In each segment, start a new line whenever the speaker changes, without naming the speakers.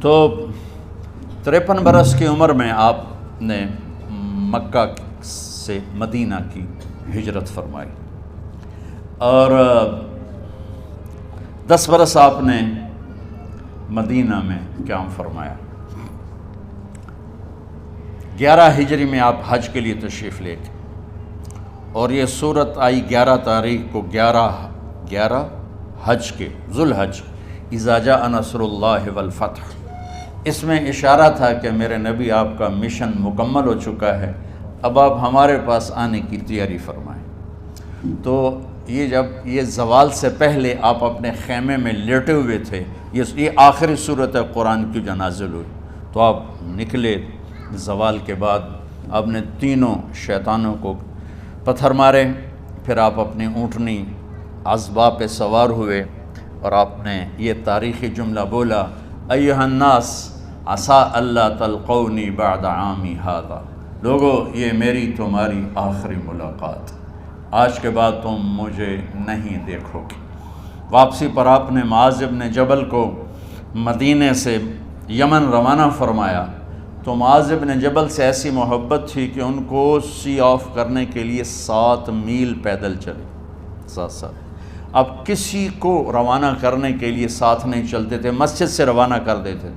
تو 53 برس کی عمر میں آپ نے مکہ سے مدینہ کی ہجرت فرمائی، اور 10 برس آپ نے مدینہ میں قیام فرمایا۔ 11 ہجری میں آپ حج کے لیے تشریف لے گئے، اور یہ صورت آئی 11 تاریخ کو، 11 حج کے، ذوالحج، اذا جاء نصر اللہ والفتح۔ اس میں اشارہ تھا کہ میرے نبی آپ کا مشن مکمل ہو چکا ہے، اب آپ ہمارے پاس آنے کی تیاری فرمائیں۔ تو یہ جب یہ زوال سے پہلے آپ اپنے خیمے میں لیٹے ہوئے تھے، یہ آخری صورت قرآن کی جو نازل ہوئی، تو آپ نکلے زوال کے بعد، آپ نے تینوں شیطانوں کو پتھر مارے، پھر آپ اپنی اونٹنی عذبہ پہ سوار ہوئے، اور آپ نے یہ تاریخی جملہ بولا، ایھا الناس عسیٰ اللہ تلقونی بعد عامی ھذا، لوگو یہ میری تمہاری آخری ملاقات، آج کے بعد تم مجھے نہیں دیکھو گے۔ واپسی پر آپ نے معاذ بن جبل کو مدینے سے یمن روانہ فرمایا، تو معاذ بن جبل سے ایسی محبت تھی کہ ان کو سی آف کرنے کے لیے 7 میل پیدل چلے، 7۔ اب کسی کو روانہ کرنے کے لیے ساتھ نہیں چلتے تھے، مسجد سے روانہ کر دیتے،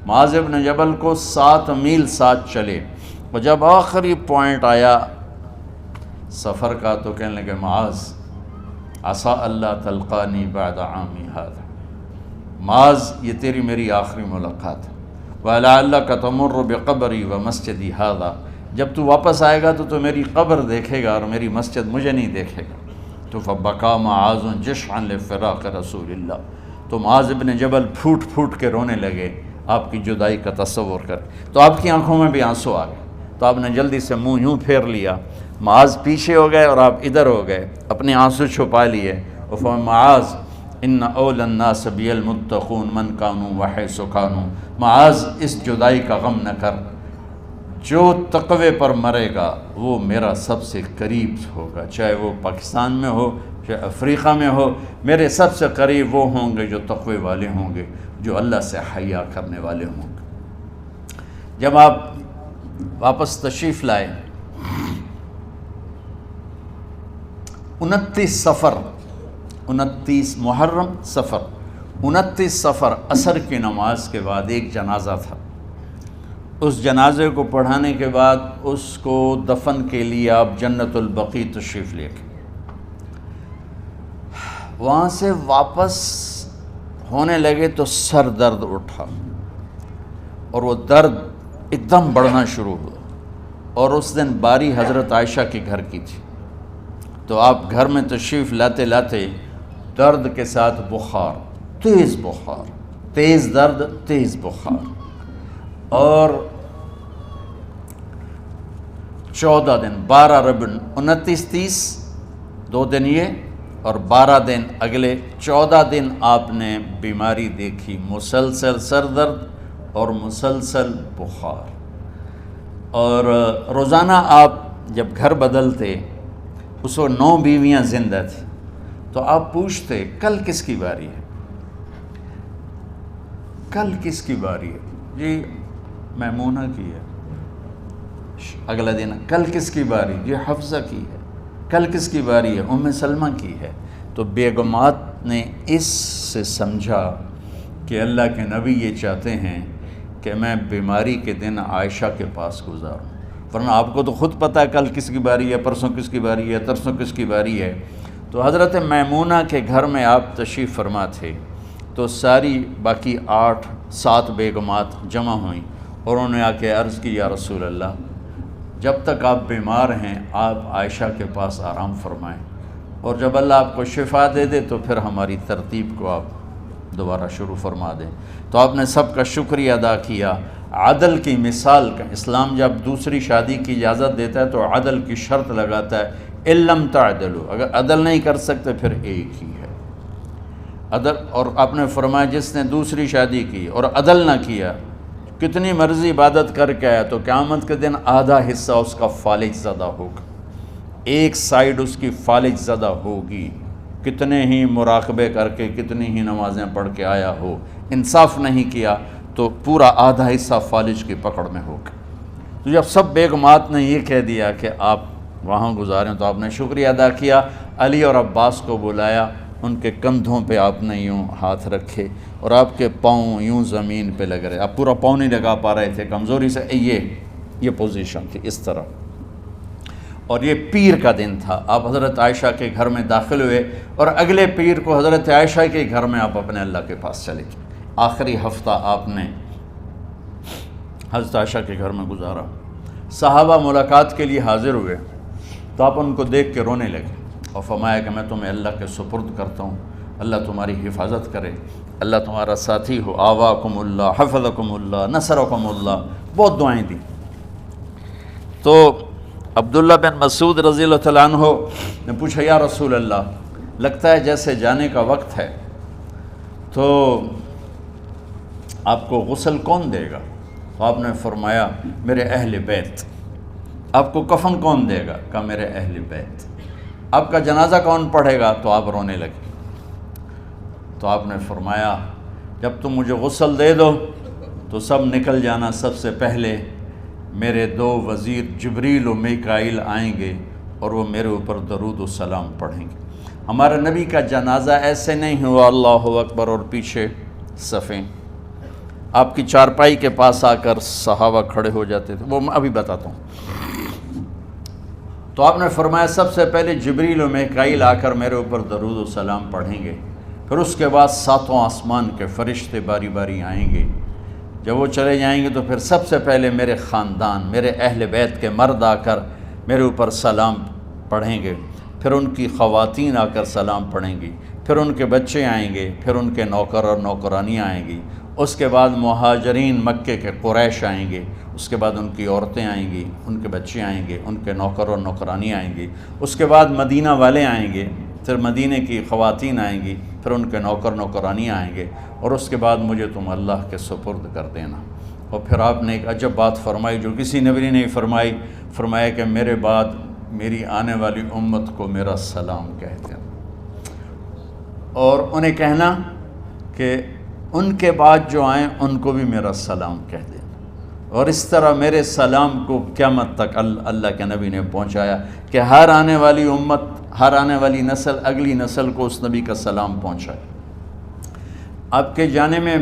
معاذ بن جبل کو 7 میل ساتھ چلے، اور جب آخری پوائنٹ آیا سفر کا تو کہنے لگے، معاذ عسیٰ اللہ تلقانی بعد عامی ھذا، معاذ یہ تیری میری آخری ملاقات ہے، وَلَعَلَّكَ تَمُرُّ بِقَبْرِي وَمَسْجِدِي ھذا، جب تو واپس آئے گا تو میری قبر دیکھے گا اور میری مسجد مجھے نہیں دیکھے گا۔ تو فَبَكَىٰ مُعَاذٌ جِشْعًا لِفِرَاقِ رسول اللہ، تو معاذ بن جبل پھوٹ پھوٹ کے رونے لگے آپ کی جدائی کا تصور کر، تو آپ کی آنکھوں میں بھی آنسو آ گئے، تو آپ نے جلدی سے منہ یوں پھیر لیا، معاذ پیچھے ہو گئے اور آپ ادھر ہو گئے، اپنے آنسو چھپا لیے، اور فرمایا، معاذ ان اول الناس بی المتقون من کانوا وحیث کانوا، معاذ اس جدائی کا غم نہ کر، جو تقوی پر مرے گا وہ میرا سب سے قریب ہوگا، چاہے وہ پاکستان میں ہو چاہے افریقہ میں ہو، میرے سب سے قریب وہ ہوں گے جو تقوی والے ہوں گے، جو اللہ سے حیا کرنے والے ہوں گے۔ جب آپ واپس تشریف لائے، 29 محرم صفر، 29 صفر عصر کی نماز کے بعد ایک جنازہ تھا، اس جنازے کو پڑھانے کے بعد اس کو دفن کے لیے آپ جنت البقیع تشریف لے گئے۔ وہاں سے واپس ہونے لگے تو سر درد اٹھا، اور وہ درد ایک دم بڑھنا شروع ہوا، اور اس دن باری حضرت عائشہ کے گھر کی تھی، تو آپ گھر میں تشریف لاتے لاتے درد کے ساتھ بخار، تیز درد، تیز بخار، اور 14 دن، 12 ربیع 29 30 2 دن یہ، اور 12 دن اگلے 14 دن آپ نے بیماری دیکھی، مسلسل سر درد اور مسلسل بخار، اور روزانہ آپ جب گھر بدلتے، اس وقت 9 بیویاں زندہ تھیں، تو آپ پوچھتے کل کس کی باری ہے، کل کس کی باری ہے، جی میمونہ کی ہے، اگلا دن کل کس کی باری، جی حفصہ کی ہے، کل کس کی باری ہے، ام سلمہ کی ہے۔ تو بیگمات نے اس سے سمجھا کہ اللہ کے نبی یہ چاہتے ہیں کہ میں بیماری کے دن عائشہ کے پاس گزاروں، ورنہ آپ کو تو خود پتہ ہے کل کس کی باری ہے، پرسوں کس کی باری ہے، ترسوں کس کی باری ہے۔ تو حضرت میمونہ کے گھر میں آپ تشریف فرما تھے، تو ساری باقی 7 بیگمات جمع ہوئیں، اور انہوں نے آ کے عرض کی، یا رسول اللہ، جب تک آپ بیمار ہیں آپ عائشہ کے پاس آرام فرمائیں، اور جب اللہ آپ کو شفا دے دے تو پھر ہماری ترتیب کو آپ دوبارہ شروع فرما دیں۔ تو آپ نے سب کا شکریہ ادا کیا۔ عدل کی مثال کا اسلام جب دوسری شادی کی اجازت دیتا ہے تو عدل کی شرط لگاتا ہے، ان لم تعدلوا، اگر عدل نہیں کر سکتے پھر ایک ہی ہے عدل۔ اور آپ نے فرمایا جس نے دوسری شادی کی اور عدل نہ کیا، کتنی مرضی عبادت کر کے آیا، تو قیامت کے دن آدھا حصہ اس کا فالج زدہ ہوگا، ایک سائیڈ اس کی فالج زدہ ہوگی، کتنے ہی مراقبے کر کے کتنی ہی نمازیں پڑھ کے آیا ہو، انصاف نہیں کیا تو پورا آدھا حصہ فالج کی پکڑ میں ہو گیا۔ تو جب سب بیگمات نے یہ کہہ دیا کہ آپ وہاں گزاریں تو آپ نے شکریہ ادا کیا، علی اور عباس کو بلایا، ان کے کندھوں پہ آپ نے یوں ہاتھ رکھے اور آپ کے پاؤں یوں زمین پہ لگ رہے، آپ پورا پاؤں نہیں لگا پا رہے تھے کمزوری سے، یہ پوزیشن تھی اس طرح۔ اور یہ پیر کا دن تھا، آپ حضرت عائشہ کے گھر میں داخل ہوئے اور اگلے پیر کو حضرت عائشہ کے گھر میں آپ اپنے اللہ کے پاس چلے گئے۔ آخری ہفتہ آپ نے حضرت عائشہ کے گھر میں گزارا۔ صحابہ ملاقات کے لیے حاضر ہوئے تو آپ ان کو دیکھ کے رونے لگے اور فرمایا کہ میں تمہیں اللہ کے سپرد کرتا ہوں، اللہ تمہاری حفاظت کرے، اللہ تمہارا ساتھی ہو، آواکم اللہ، حفظکم اللہ، نصرکم اللہ، بہت دعائیں دیں۔ تو عبداللہ بن مسعود رضی اللہ تعالیٰ عنہ نے پوچھا یا رسول اللہ، لگتا ہے جیسے جانے کا وقت ہے، تو آپ کو غسل کون دے گا؟ تو آپ نے فرمایا میرے اہل بیت۔ آپ کو کفن کون دے گا؟ کہا میرے اہل بیت۔ آپ کا جنازہ کون پڑھے گا؟ تو آپ رونے لگے۔ تو آپ نے فرمایا جب تم مجھے غسل دے دو تو سب نکل جانا، سب سے پہلے میرے دو وزیر جبریل و میکائیل آئیں گے اور وہ میرے اوپر درود و سلام پڑھیں گے۔ ہمارے نبی کا جنازہ ایسے نہیں ہوا اللہ اکبر اور پیچھے صفیں، آپ کی چارپائی کے پاس آ کر صحابہ کھڑے ہو جاتے تھے، وہ میں ابھی بتاتا ہوں۔ تو آپ نے فرمایا سب سے پہلے جبریل و میکائیل آ کر میرے اوپر درود و سلام پڑھیں گے، پھر اس کے بعد ساتوں آسمان کے فرشتے باری باری آئیں گے۔ جب وہ چلے جائیں گے تو پھر سب سے پہلے میرے خاندان، میرے اہل بیت کے مرد آ کر میرے اوپر سلام پڑھیں گے، پھر ان کی خواتین آ کر سلام پڑھیں گی، پھر ان کے بچے آئیں گے، پھر ان کے نوکر اور نوکرانیاں آئیں گی، اس کے بعد مہاجرین مکے کے قریش آئیں گے، اس کے بعد ان کی عورتیں آئیں گی، ان کے بچے آئیں گے، ان کے نوکر اور نوکرانی آئیں گی، اس کے بعد مدینہ والے آئیں گے، پھر مدینہ کی خواتین آئیں گی، پھر ان کے نوکر نوکرانی آئیں گے، اور اس کے بعد مجھے تم اللہ کے سپرد کر دینا۔ اور پھر آپ نے ایک عجب بات فرمائی جو کسی نبی نے نہیں فرمائی، فرمایا کہ میرے بعد میری آنے والی امت کو میرا سلام کہہ دینا، اور انہیں کہنا کہ ان کے بعد جو آئیں ان کو بھی میرا سلام کہہ دینا۔ اور اس طرح میرے سلام کو قیامت تک اللہ کے نبی نے پہنچایا کہ ہر آنے والی امت، ہر آنے والی نسل، اگلی نسل کو اس نبی کا سلام پہنچائے۔ آپ کے جانے میں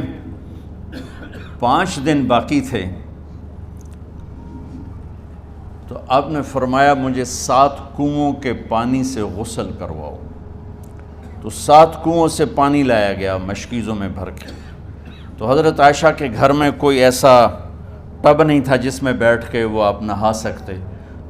5 دن باقی تھے تو آپ نے فرمایا مجھے 7 کنوؤں کے پانی سے غسل کرواؤ۔ تو 7 کنوؤں سے پانی لایا گیا مشکیزوں میں بھر کے۔ تو حضرت عائشہ کے گھر میں کوئی ایسا ٹب نہیں تھا جس میں بیٹھ کے وہ آپ نہا سکتے،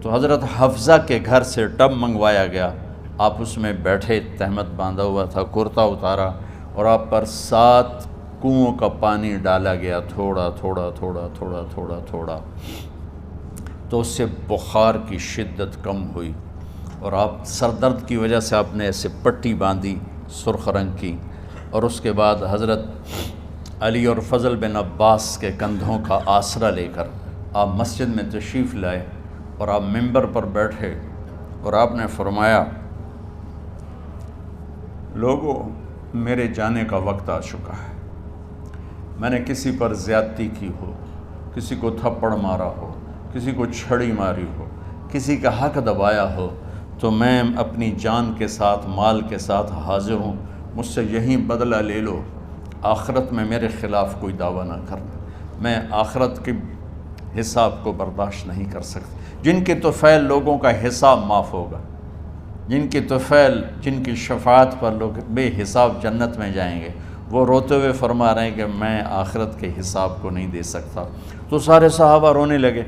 تو حضرت حفصہ کے گھر سے ٹب منگوایا گیا، آپ اس میں بیٹھے، تہمت باندھا ہوا تھا، کرتا اتارا، اور آپ پر 7 کنوؤں کا پانی ڈالا گیا، تھوڑا تھوڑا تھوڑا تھوڑا تھوڑا تھوڑا، تو اس سے بخار کی شدت کم ہوئی، اور آپ سر درد کی وجہ سے آپ نے ایسے پٹی باندھی سرخ رنگ کی، اور اس کے بعد حضرت علی اور فضل بن عباس کے کندھوں کا آسرا لے کر آپ مسجد میں تشریف لائے، اور آپ ممبر پر بیٹھے اور آپ نے فرمایا لوگوں میرے جانے کا وقت آ چکا ہے، میں نے کسی پر زیادتی کی ہو، کسی کو تھپڑ مارا ہو، کسی کو چھڑی ماری ہو، کسی کا حق دبایا ہو، تو میں اپنی جان کے ساتھ، مال کے ساتھ حاضر ہوں، مجھ سے یہیں بدلہ لے لو، آخرت میں میرے خلاف کوئی دعویٰ نہ کرنا، میں آخرت کے حساب کو برداشت نہیں کر سکتا۔ جن کے طفیل لوگوں کا حساب معاف ہوگا، جن کی طفیل، جن کی شفاعت پر لوگ بے حساب جنت میں جائیں گے، وہ روتے ہوئے فرما رہے ہیں کہ میں آخرت کے حساب کو نہیں دے سکتا۔ تو سارے صحابہ رونے لگے،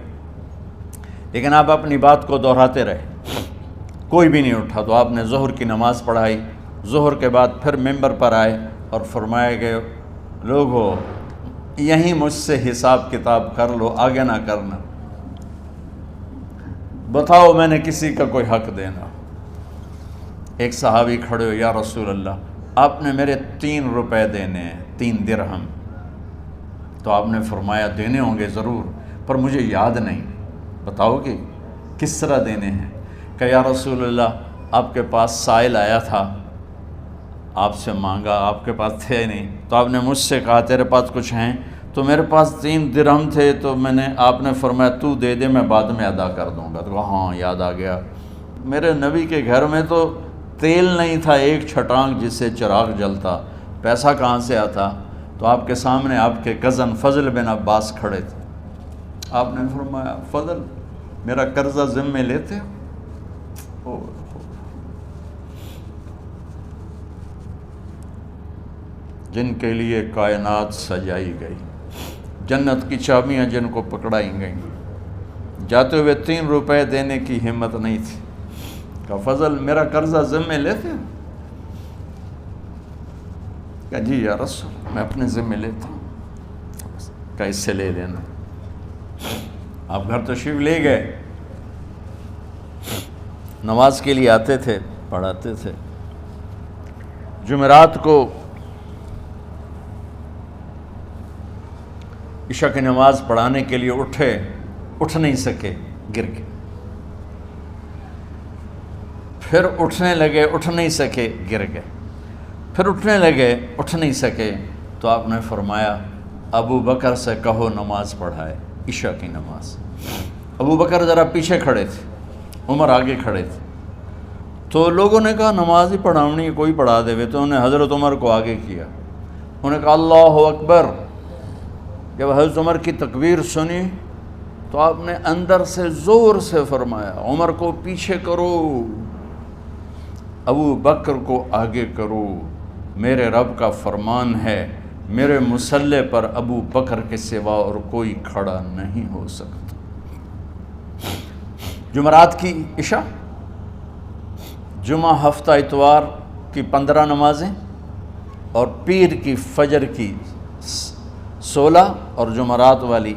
لیکن آپ اپنی بات کو دہراتے رہے، کوئی بھی نہیں اٹھا۔ تو آپ نے ظہر کی نماز پڑھائی، ظہر کے بعد پھر ممبر پر آئے اور فرمایا کہ لوگو یہیں مجھ سے حساب کتاب کر لو، آگے نہ کرنا، بتاؤ میں نے کسی کا کوئی حق دینا۔ ایک صحابی کھڑے ہو، یا رسول اللہ آپ نے میرے 3 روپے دینے ہیں، 3 درہم۔ تو آپ نے فرمایا دینے ہوں گے ضرور، پر مجھے یاد نہیں، بتاؤ کہ کس طرح دینے ہیں؟ کہ یا رسول اللہ آپ کے پاس سائل آیا تھا، آپ سے مانگا، آپ کے پاس تھے نہیں، تو آپ نے مجھ سے کہا تیرے پاس کچھ ہیں؟ تو میرے پاس 3 درہم تھے، تو آپ نے فرمایا تو دے دے، میں بعد میں ادا کر دوں گا۔ تو ہاں یاد آ گیا، میرے نبی کے گھر میں تو تیل نہیں تھا، ایک چھٹانگ جس سے چراغ جلتا، پیسہ کہاں سے آتا؟ تو آپ کے سامنے آپ کے کزن فضل بن عباس کھڑے تھے، آپ نے فرمایا فضل میرا قرضہ ذمے لیتے ہو؟ جن کے لیے کائنات سجائی گئی، جنت کی چابیاں جن کو پکڑائی گئیں، جاتے ہوئے 3 روپے دینے کی ہمت نہیں تھی، کہا فضل میرا قرضہ ذمے لیتے ہو؟ کہا جی یا رسول میں اپنے ذمے لیتا ہوں۔ کہا اس سے لے لینا۔ آپ گھر تشریف لے گئے، نماز کے لیے آتے تھے، پڑھاتے تھے۔ جمعرات کو عشاء کی نماز پڑھانے کے لیے اٹھ نہیں سکے، گر کے، پھر اٹھنے لگے، اٹھ نہیں سکے، گر گئے، پھر اٹھنے لگے، اٹھ نہیں سکے، تو آپ نے فرمایا ابو بکر سے کہو نماز پڑھائے، عشاء کی نماز۔ ابو بکر ذرا پیچھے کھڑے تھے، عمر آگے کھڑے تھے، تو لوگوں نے کہا نماز ہی پڑھاونی ہے، کوئی پڑھا دے وے، تو انہوں نے حضرت عمر کو آگے کیا، انہوں نے کہا اللہ اکبر۔ جب حضرت عمر کی تکبیر سنی تو آپ نے اندر سے زور سے فرمایا عمر کو پیچھے کرو، ابو بکر کو آگے کرو، میرے رب کا فرمان ہے میرے مصلی پر ابو بکر کے سوا اور کوئی کھڑا نہیں ہو سکتا۔ جمعرات کی عشاء، جمعہ ہفتہ اتوار کی 15 نمازیں، اور پیر کی فجر کی 16 اور جمعرات والی